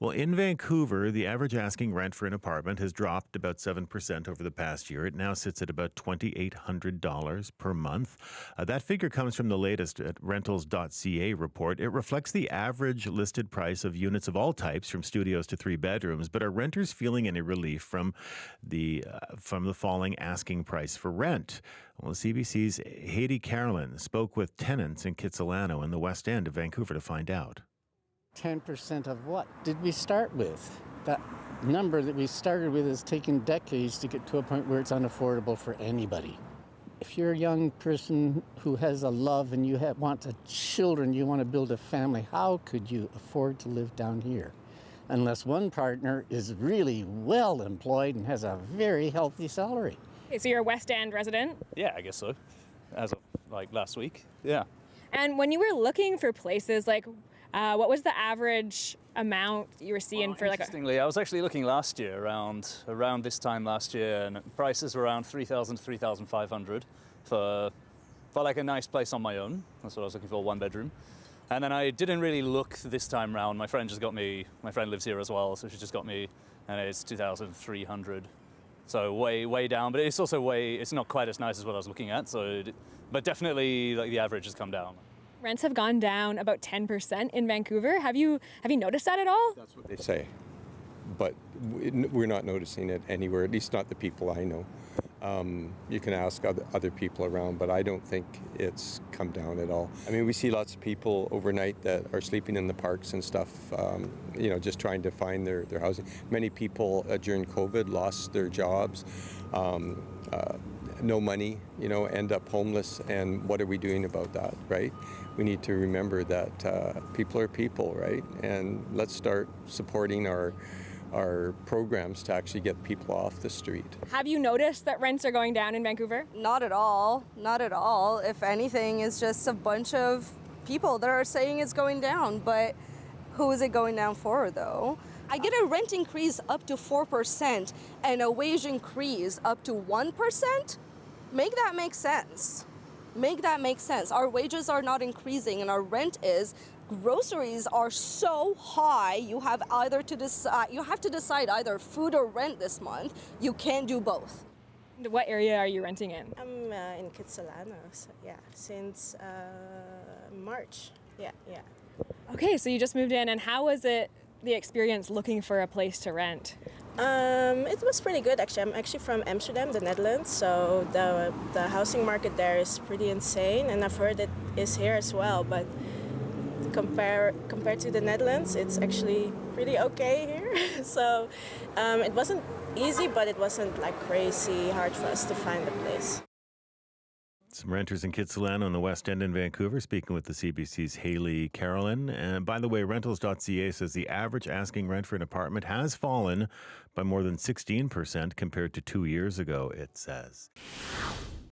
Well, in Vancouver, the average asking rent for an apartment has dropped about 7% over the past year. It now sits at about $2,800 per month. That figure comes from the latest at Rentals.ca report. It reflects the average listed price of units of all types, from studios to 3 bedrooms. But are renters feeling any relief from the falling asking price for rent? Well, CBC's Hayley Carolan spoke with tenants in Kitsilano in the West End of Vancouver to find out. 10% of what did we start with? That number that we started with has taken decades to get to a point where it's unaffordable for anybody. If you're a young person who has a love and you want children, you want to build a family, how could you afford to live down here? Unless one partner is really well employed and has a very healthy salary. Okay, so you're a West End resident? Yeah, I guess so. As of last week, yeah. And when you were looking for places, what was the average amount you were seeing for Interestingly, I was actually looking last year, around this time last year, and prices were around 3,000 to 3,500 for a nice place on my own. That's what I was looking for, 1 bedroom. And then I didn't really look this time round. My friend lives here as well, so she just got me, and it's 2,300. So way down, but it's also it's not quite as nice as what I was looking at. But definitely the average has come down. Rents have gone down about 10% in Vancouver. Have you noticed that at all? That's what they say, but we're not noticing it anywhere, at least not the people I know. You can ask other people around, but I don't think it's come down at all. I mean, we see lots of people overnight that are sleeping in the parks and stuff, just trying to find their housing. Many people during COVID lost their jobs, no money, end up homeless. And what are we doing about that, right? We need to remember that people are people, right? And let's start supporting our programs to actually get people off the street. Have you noticed that rents are going down in Vancouver? Not at all. Not at all. If anything, it's just a bunch of people that are saying it's going down. But who is it going down for, though? I get a rent increase up to 4% and a wage increase up to 1%. Make that make sense. Make that make sense. Our wages are not increasing and our rent is. Groceries are so high, you have to decide either food or rent this month. You can't do both. What area are you renting in? I'm in Kitsilano, so since March. Yeah. Okay, so you just moved in, and how was the experience looking for a place to rent? It was pretty good, actually. I'm actually from Amsterdam, the Netherlands, so the housing market there is pretty insane, and I've heard it is here as well, but compared to the Netherlands, it's actually pretty okay here. So it wasn't easy, but it wasn't crazy hard for us to find a place. Some renters in Kitsilano in the West End in Vancouver speaking with the CBC's Hayley Carolan. And by the way, Rentals.ca says the average asking rent for an apartment has fallen by more than 16% compared to 2 years ago, it says.